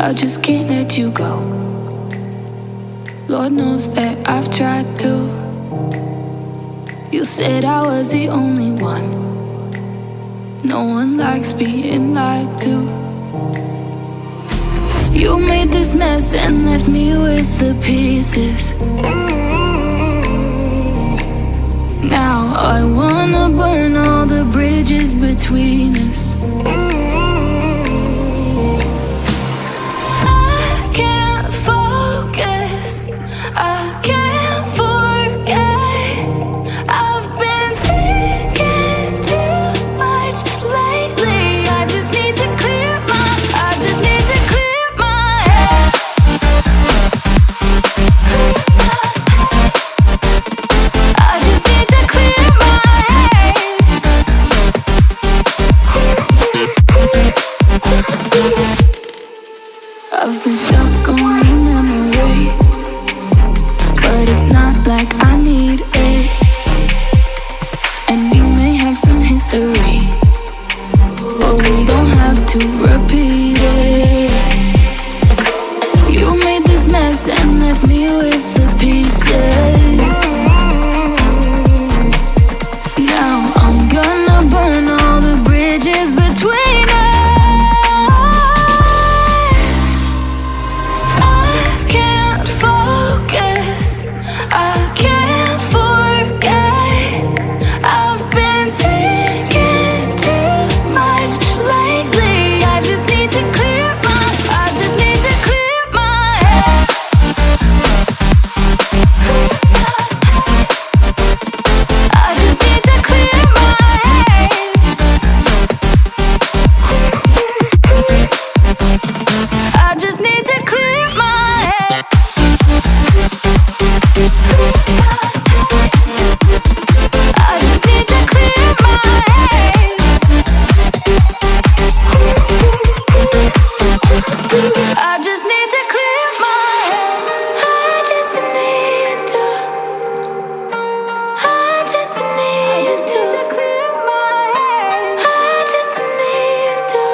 I just can't let you go. Lord knows that I've tried to. You said I was the only one. No one likes being lied to. You made this mess and left me with the pieces. Now I wanna burn all the bridges between us. I can't focus, I can't forget. I've been thinking too much lately. I just need to clear my head. I just need to clear my head. I've been stuck on your memory, but it's not like I need it. And we may have some history, but we don't have to repeat it. You made this mess and left me with the pieces. Now I'm gonna burn all the bridges between us. I can't focus, I can't forget. I've been thinking too much lately. I just need to clear my head. I just need to clear my head. I just need to clear my head. I just need to clear my head. I just need to clear my head. I just need to. I just need to clear my head. I just need to.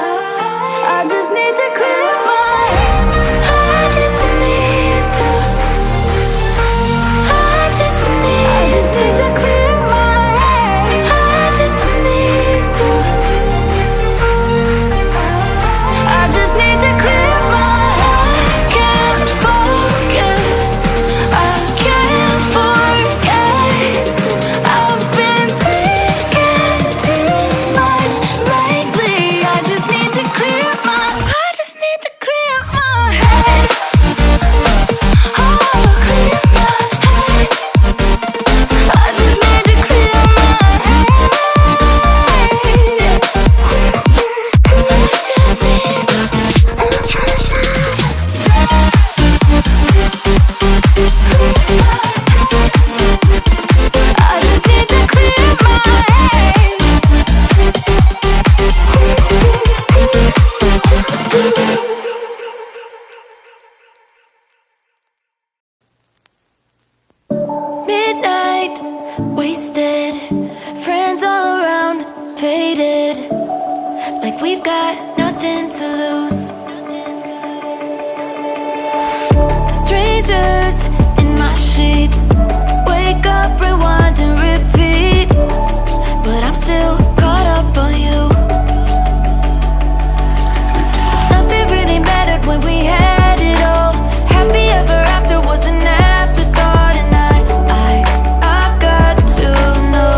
I just need to clear my head. I just need to. I just need to clear my head. I just need to. I just need to clear my head. I can't focus, I can't forget. I've been thinking too much lately. I just need to clear my head. Oh, clear my head. I just need to clear my head. I just need to clear my head. Midnight, wasted, friends all around, faded, like we've got nothing to lose. Strangers in my sheets, wake up, rewind and repeat, but I'm still caught up on you. Nothing really mattered when we had it all. Happy ever after was an afterthought, and I've got to know.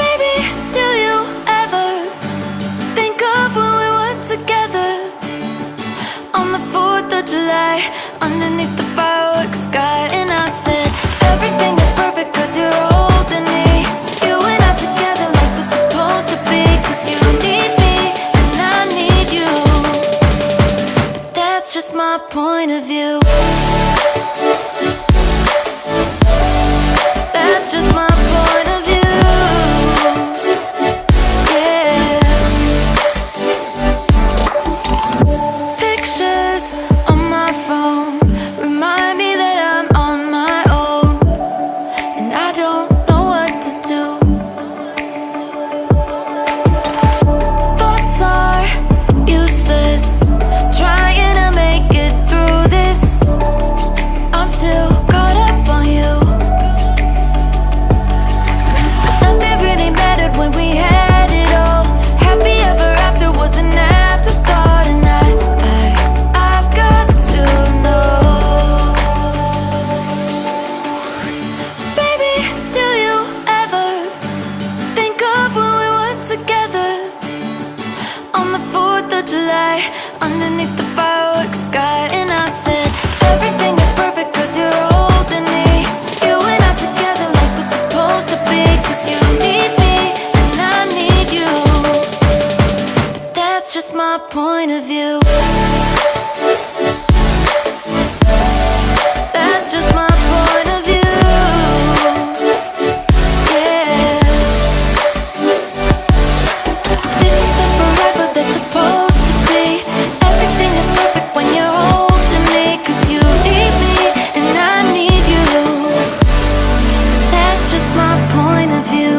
Baby, do you ever think of when we were together on the 4th of July, underneath the fireworks sky? And I said, everything is perfect 'cause you're holding me. You and I together like we're supposed to be, 'cause you need me and I need you. But that's just my point of view. That's just my point of view. Yeah. Pictures on my phone remind me that I'm on my own, and I don't know what to do. of July, underneath the fireworks sky. And I said, everything is perfect cause you're holding me. You and I together like we're supposed to be. Cause you need me and I need you. But that's just my point of view. That's just my point of view. Yeah. This is the forever that's supposed to be. Everything is perfect when you're holding me. Cause you need me and I need you. That's just my point of view.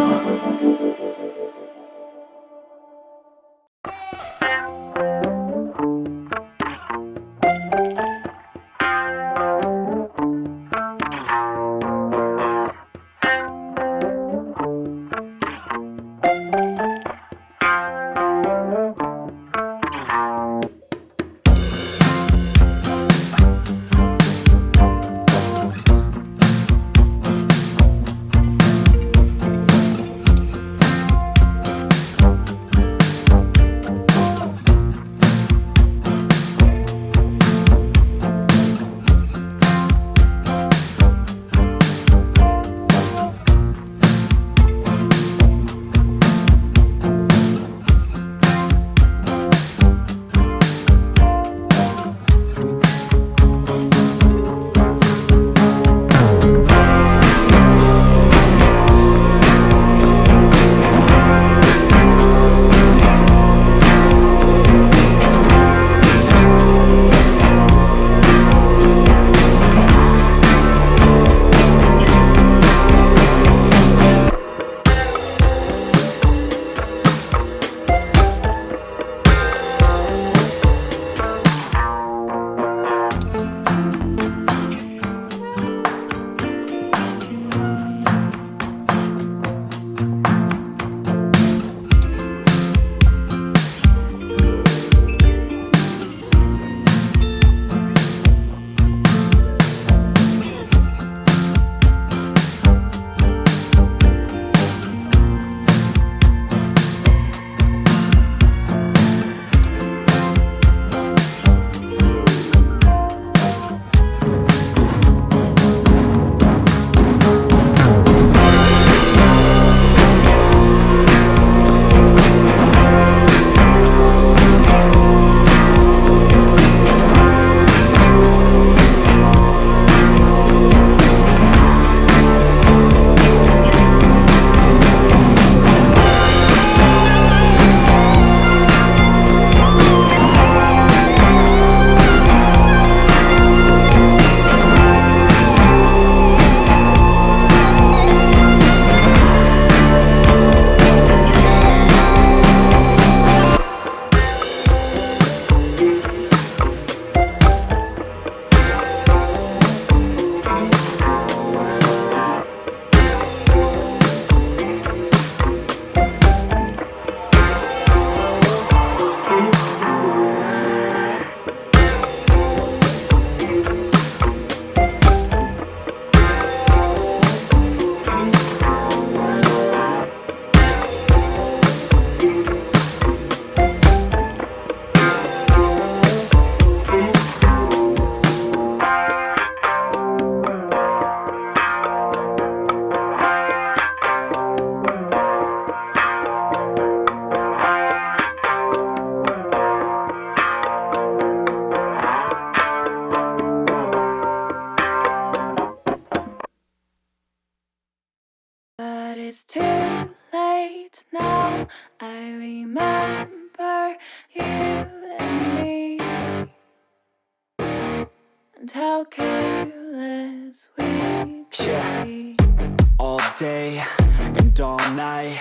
It's too late now. I remember you and me, and how careless we could be. All day and all night,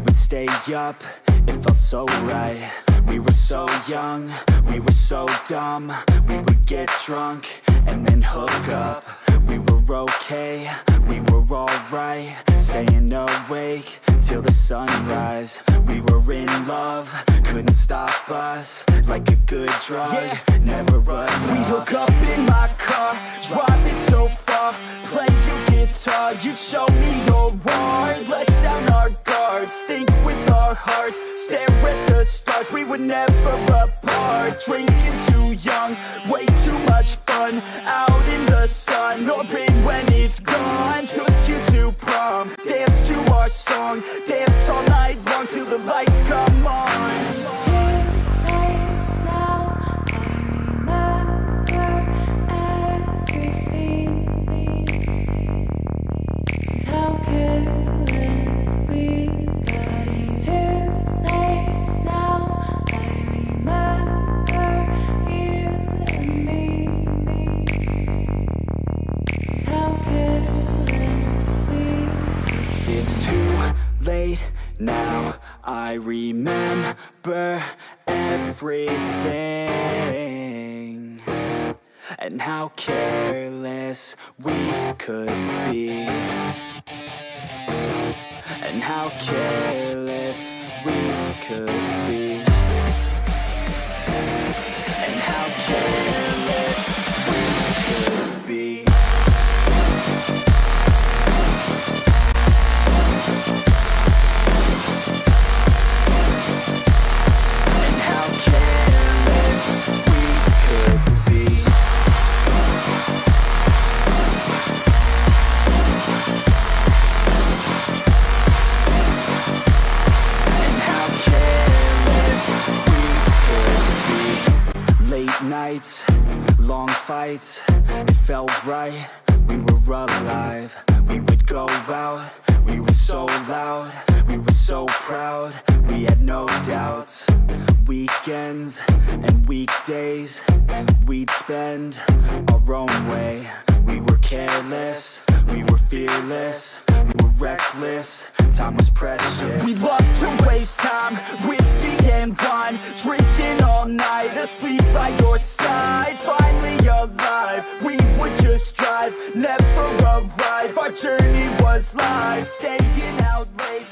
we'd stay up, it felt so right. We were so young, we were so dumb. We would get drunk and then hook up. We were okay, we were alright, staying awake till the sunrise. We were in love, couldn't stop us, like a good drug, never enough. We'd hook up in my car, driving so far, play your guitar, you'd show me your art. Let down our guards, think with our hearts, stare at the stars. We were never apart. heart, drinking too young, way too much fun, out in the sun, no pain when it's gone. Took you to prom, dance to our song, dance all night long till the lights come on. It's too late now, I remember everything. And how careless we got. It's too late now, I remember you and me. And how careless we got. It's too late now, I remember everything, and how careless we could be, and how careless we could be, and how careless we could be. Nights, long fights, it felt right, we were alive. We would go out, we were so loud, we were so proud, we had no doubts. Weekends and weekdays, we'd spend our own way. We were careless, we were fearless, we were reckless, time was precious. We loved to waste time, whiskey and wine, drinking all night, asleep by your side. Finally alive, we would just drive, never arrive. Our journey was live, staying out late,